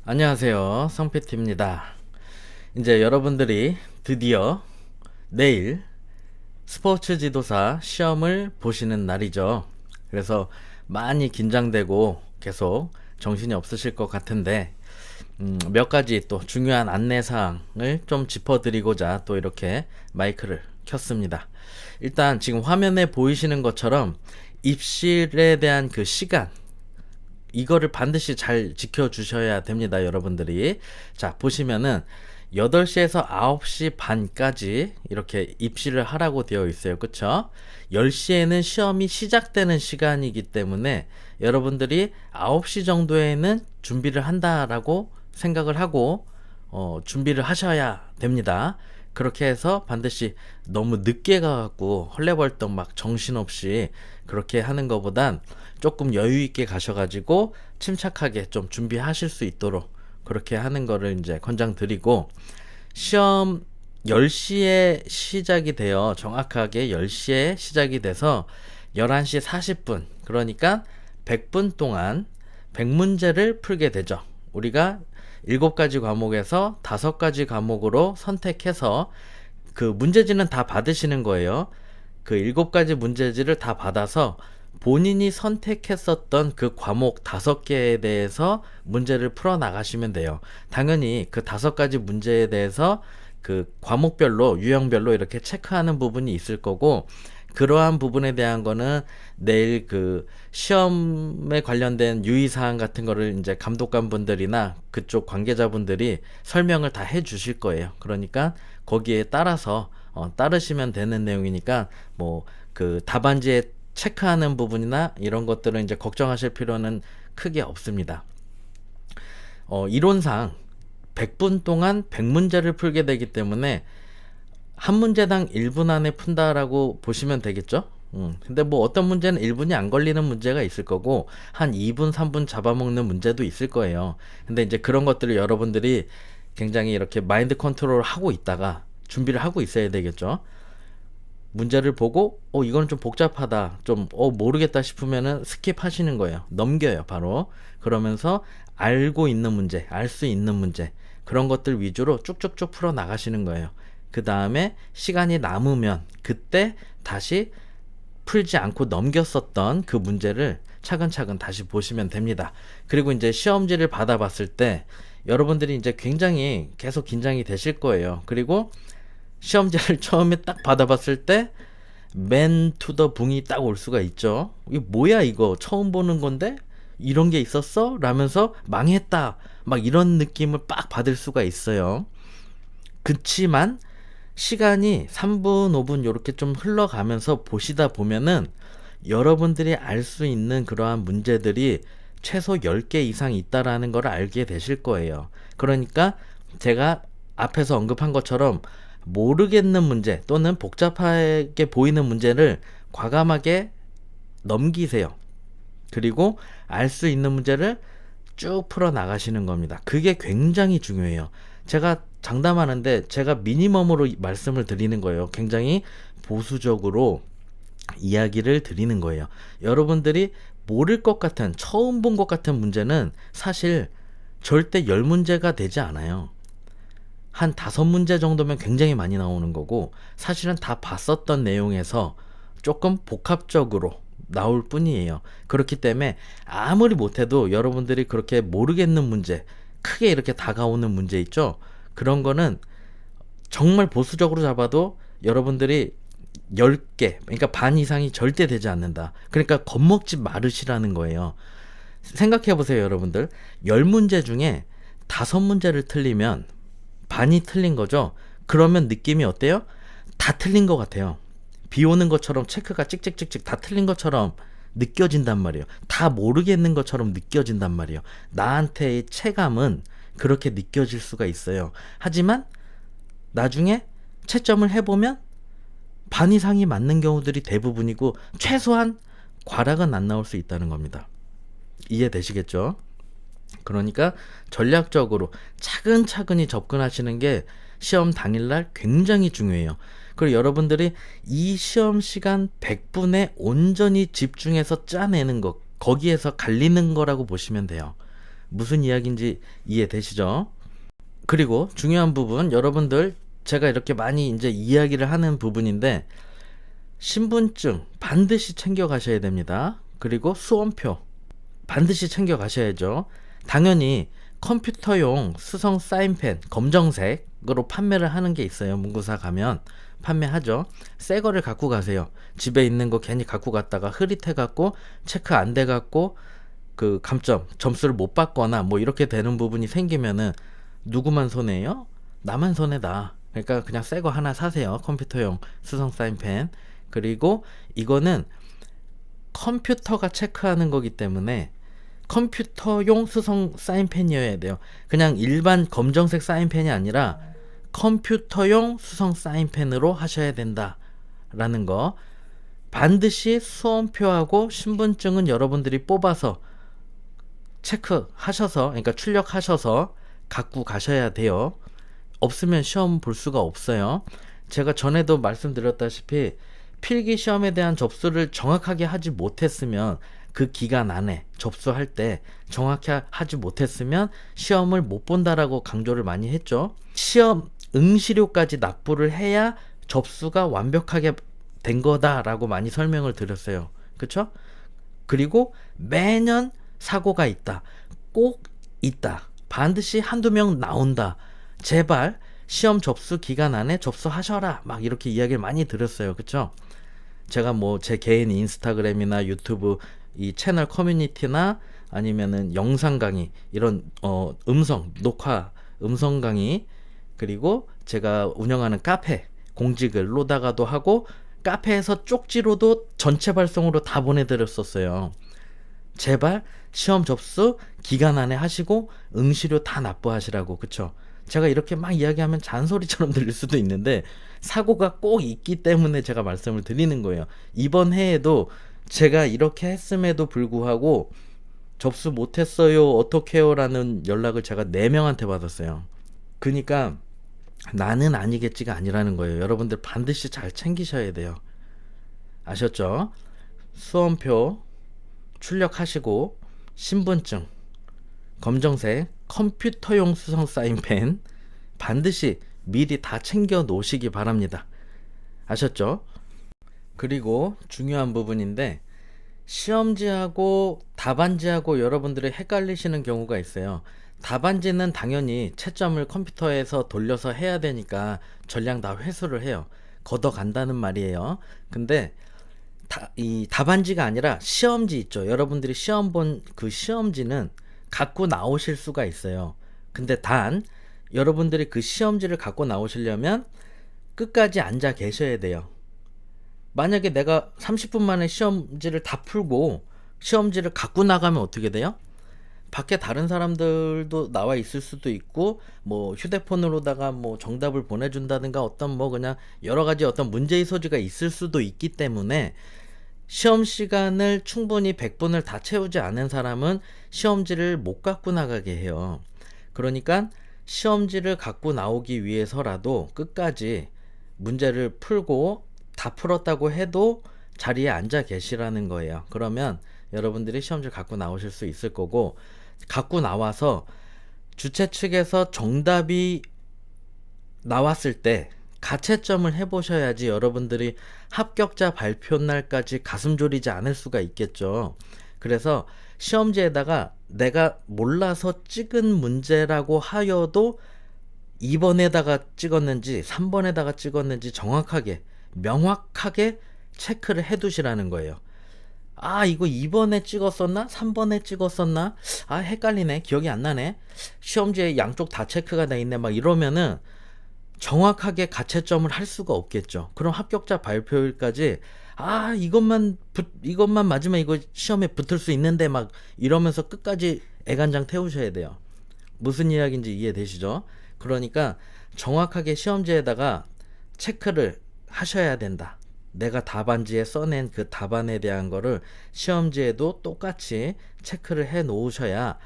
안녕하세요. 성PT입니다. 이제 여러분들이 드디어 내일 스포츠 지도사 시험을 보시는 날이죠. 그래서 많이 긴장되고 계속 정신이 없으실 것 같은데, 몇 가지 또 중요한 안내사항을 좀 짚어드리고자 또 이렇게 마이크를 켰습니다. 일단 지금 화면에 보이시는 것처럼 입실에 대한 그 시간, 이거를 반드시 잘 지켜주셔야 됩니다, 여러분들이. 자, 보시면은 8시에서 9시 반까지 이렇게 입시를 하라고 되어 있어요. 그쵸? 10시에는 시험이 시작되는 시간이기 때문에 여러분들이 9시 정도에는 준비를 한다라고 생각을 하고 준비를 하셔야 됩니다. 그렇게 해서 반드시 너무 늦게 가갖고 헐레벌떡 막 정신없이 그렇게 하는 것보단 조금 여유 있게 가셔가지고 침착하게 좀 준비하실 수 있도록 그렇게 하는 거를 이제 권장드리고, 시험 10시에 시작이 돼요. 정확하게 10시에 시작이 돼서 11시 40분, 그러니까 100분 동안 100문제를 풀게 되죠. 우리가 7가지 과목에서 5가지 과목으로 선택해서 그 문제지는 다 받으시는 거예요. 그 7가지 문제지를 다 받아서 본인이 선택했었던 그 과목 5개에 대해서 문제를 풀어 나가시면 돼요. 당연히 그 5가지 문제에 대해서 그 과목별로, 유형별로 이렇게 체크하는 부분이 있을 거고, 그러한 부분에 대한 거는 내일 그 시험에 관련된 유의사항 같은 거를 이제 감독관 분들이나 그쪽 관계자분들이 설명을 다 해 주실 거예요. 그러니까 거기에 따라서 따르시면 되는 내용이니까 뭐 그 답안지에 체크하는 부분이나 이런 것들은 이제 걱정하실 필요는 크게 없습니다. 이론상 100분 동안 100문제를 풀게 되기 때문에 한 문제당 1분 안에 푼다라고 보시면 되겠죠? 근데 뭐 어떤 문제는 1분이 안 걸리는 문제가 있을 거고, 한 2분, 3분 잡아먹는 문제도 있을 거예요. 근데 이제 그런 것들을 여러분들이 굉장히 이렇게 마인드 컨트롤을 하고 있다가 준비를 하고 있어야 되겠죠? 문제를 보고 이건 좀 복잡하다, 좀 모르겠다 싶으면은 스킵하시는 거예요. 넘겨요, 바로. 그러면서 알고 있는 문제, 알 수 있는 문제, 그런 것들 위주로 쭉쭉쭉 풀어 나가시는 거예요. 그 다음에 시간이 남으면 그때 다시 풀지 않고 넘겼었던 그 문제를 차근차근 다시 보시면 됩니다. 그리고 이제 시험지를 받아봤을 때 여러분들이 이제 굉장히 계속 긴장이 되실 거예요. 그리고 시험지를 처음에 딱 받아봤을 때 맨 투더 붕이 딱 올 수가 있죠. 이게 뭐야, 이거 처음 보는 건데 이런 게 있었어? 라면서 망했다, 막 이런 느낌을 빡 받을 수가 있어요. 그치만 시간이 3분 5분 이렇게 좀 흘러가면서 보시다 보면은 여러분들이 알 수 있는 그러한 문제들이 최소 10개 이상 있다라는 걸 알게 되실 거예요. 그러니까 제가 앞에서 언급한 것처럼 모르겠는 문제 또는 복잡하게 보이는 문제를 과감하게 넘기세요. 그리고 알 수 있는 문제를 쭉 풀어 나가시는 겁니다. 그게 굉장히 중요해요. 제가 장담하는데 제가 미니멈으로 말씀을 드리는 거예요. 굉장히 보수적으로 이야기를 드리는 거예요. 여러분들이 모를 것 같은, 처음 본 것 같은 문제는 사실 절대 10문제가 되지 않아요. 한 5문제 정도면 굉장히 많이 나오는 거고, 사실은 다 봤었던 내용에서 조금 복합적으로 나올 뿐이에요. 그렇기 때문에 아무리 못해도 여러분들이 그렇게 모르겠는 문제, 크게 이렇게 다가오는 문제 있죠? 그런 거는 정말 보수적으로 잡아도 여러분들이 10개, 그러니까 반 이상이 절대 되지 않는다. 그러니까 겁먹지 말으시라는 거예요. 생각해 보세요, 여러분들. 10문제 중에 5문제를 틀리면 반이 틀린 거죠. 그러면 느낌이 어때요? 다 틀린 것 같아요. 비 오는 것처럼 체크가 찍찍찍찍 다 틀린 것처럼 느껴진단 말이에요. 다 모르겠는 것처럼 느껴진단 말이에요. 나한테의 체감은 그렇게 느껴질 수가 있어요. 하지만 나중에 채점을 해보면 반 이상이 맞는 경우들이 대부분이고, 최소한 과락은 안 나올 수 있다는 겁니다. 이해되시겠죠? 그러니까 전략적으로 차근차근히 접근하시는 게 시험 당일날 굉장히 중요해요. 그리고 여러분들이 이 시험 시간 100분에 온전히 집중해서 짜내는 것, 거기에서 갈리는 거라고 보시면 돼요. 무슨 이야기인지 이해되시죠? 그리고 중요한 부분, 여러분들 제가 이렇게 많이 이제 이야기를 하는 부분인데, 신분증 반드시 챙겨 가셔야 됩니다. 그리고 수험표 반드시 챙겨 가셔야죠. 당연히 컴퓨터용 수성 사인펜 검정색으로 판매를 하는 게 있어요. 문구사 가면 판매하죠. 새 거를 갖고 가세요. 집에 있는 거 괜히 갖고 갔다가 흐릿해 갖고 체크 안 돼 갖고 그 감점 점수를 못 받거나 뭐 이렇게 되는 부분이 생기면은 누구만 손해예요? 나만 손해다. 그러니까 그냥 새 거 하나 사세요. 컴퓨터용 수성 사인펜. 그리고 이거는 컴퓨터가 체크하는 거기 때문에 컴퓨터용 수성 사인펜이어야 돼요. 그냥 일반 검정색 사인펜이 아니라 컴퓨터용 수성 사인펜으로 하셔야 된다라는 거. 반드시 수험표하고 신분증은 여러분들이 뽑아서 체크하셔서, 그러니까 출력하셔서 갖고 가셔야 돼요. 없으면 시험 볼 수가 없어요. 제가 전에도 말씀드렸다시피 필기 시험에 대한 접수를 정확하게 하지 못했으면, 그 기간 안에 접수할 때 정확히 하지 못했으면 시험을 못 본다라고 강조를 많이 했죠. 시험 응시료까지 납부를 해야 접수가 완벽하게 된 거다라고 많이 설명을 드렸어요. 그쵸? 그리고 매년 사고가 있다. 꼭 있다. 반드시 한두 명 나온다. 제발 시험 접수 기간 안에 접수하셔라. 막 이렇게 이야기를 많이 드렸어요. 그쵸? 제가 뭐 제 개인 인스타그램이나 유튜브 이 채널 커뮤니티나 아니면은 영상 강의, 이런 음성 녹화 음성 강의, 그리고 제가 운영하는 카페 공지글로다가도 하고 카페에서 쪽지로도 전체 발송으로 다 보내드렸었어요. 제발 시험 접수 기간 안에 하시고 응시료 다 납부하시라고. 그쵸? 제가 이렇게 막 이야기하면 잔소리처럼 들릴 수도 있는데 사고가 꼭 있기 때문에 제가 말씀을 드리는 거예요. 이번 해에도 제가 이렇게 했음에도 불구하고 접수 못했어요, 어떡해요 라는 연락을 제가 4명한테 받았어요. 그러니까 나는 아니겠지가 아니라는 거예요. 여러분들 반드시 잘 챙기셔야 돼요. 아셨죠? 수험표 출력하시고 신분증 검정색 컴퓨터용 수성 사인펜 반드시 미리 다 챙겨 놓으시기 바랍니다. 아셨죠? 그리고 중요한 부분인데, 시험지하고 답안지하고 여러분들이 헷갈리시는 경우가 있어요. 답안지는 당연히 채점을 컴퓨터에서 돌려서 해야 되니까 전량 다 회수를 해요. 걷어간다는 말이에요. 근데 이 답안지가 아니라 시험지 있죠. 여러분들이 시험 본 그 시험지는 갖고 나오실 수가 있어요. 근데 단 여러분들이 그 시험지를 갖고 나오시려면 끝까지 앉아 계셔야 돼요. 만약에 내가 30분 만에 시험지를 다 풀고 시험지를 갖고 나가면 어떻게 돼요? 밖에 다른 사람들도 나와 있을 수도 있고, 뭐 휴대폰으로다가 뭐 정답을 보내준다든가 어떤 뭐 그냥 여러 가지 어떤 문제의 소지가 있을 수도 있기 때문에 시험 시간을 충분히 100분을 다 채우지 않은 사람은 시험지를 못 갖고 나가게 해요. 그러니까 시험지를 갖고 나오기 위해서라도 끝까지 문제를 풀고 다 풀었다고 해도 자리에 앉아 계시라는 거예요. 그러면 여러분들이 시험지를 갖고 나오실 수 있을 거고, 갖고 나와서 주최 측에서 정답이 나왔을 때 가채점을 해보셔야지 여러분들이 합격자 발표 날까지 가슴 졸이지 않을 수가 있겠죠. 그래서 시험지에다가 내가 몰라서 찍은 문제라고 하여도 2번에다가 찍었는지 3번에다가 찍었는지 정확하게 명확하게 체크를 해 두시라는 거예요. 아, 이거 2번에 찍었었나? 3번에 찍었었나? 아, 헷갈리네. 기억이 안 나네. 시험지에 양쪽 다 체크가 돼 있네. 막 이러면은 정확하게 가채점을 할 수가 없겠죠. 그럼 합격자 발표일까지 아, 이것만 맞으면 이거 시험에 붙을 수 있는데 막 이러면서 끝까지 애간장 태우셔야 돼요. 무슨 이야기인지 이해되시죠? 그러니까 정확하게 시험지에다가 체크를 하셔야 된다. 내가 답안지에 써낸 그 답안에 대한 거를 시험지에도 똑같이 체크를 해 놓으셔야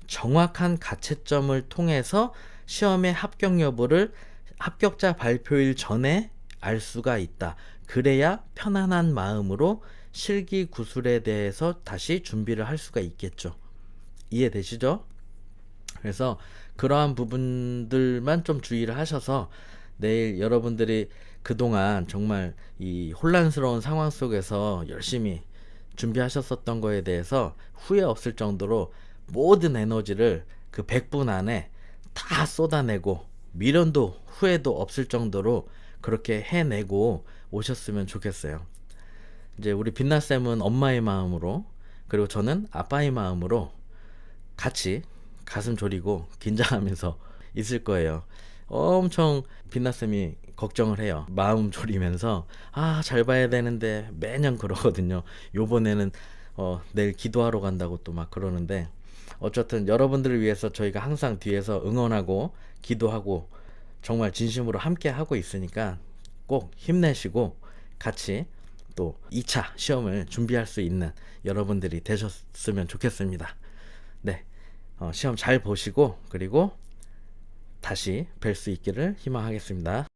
정확한 가채점을 통해서 시험의 합격 여부를 합격자 발표일 전에 알 수가 있다. 그래야 편안한 마음으로 실기 구술에 대해서 다시 준비를 할 수가 있겠죠. 이해되시죠? 그래서 그러한 부분들만 좀 주의를 하셔서 내일 여러분들이 그동안 정말 이 혼란스러운 상황 속에서 열심히 준비하셨었던 거에 대해서 후회 없을 정도로 모든 에너지를 그 100분 안에 다 쏟아내고 미련도 후회도 없을 정도로 그렇게 해내고 오셨으면 좋겠어요. 이제 우리 빛나쌤은 엄마의 마음으로, 그리고 저는 아빠의 마음으로 같이 가슴 졸이고 긴장하면서 있을 거예요. 엄청 빛나쌤이 걱정을 해요. 마음 졸이면서 잘 봐야 되는데 매년 그러거든요. 요번에는 내일 기도하러 간다고 또 막 그러는데, 어쨌든 여러분들을 위해서 저희가 항상 뒤에서 응원하고 기도하고 정말 진심으로 함께 하고 있으니까 꼭 힘내시고 같이 또 2차 시험을 준비할 수 있는 여러분들이 되셨으면 좋겠습니다. 네, 시험 잘 보시고 그리고 다시 뵐 수 있기를 희망하겠습니다.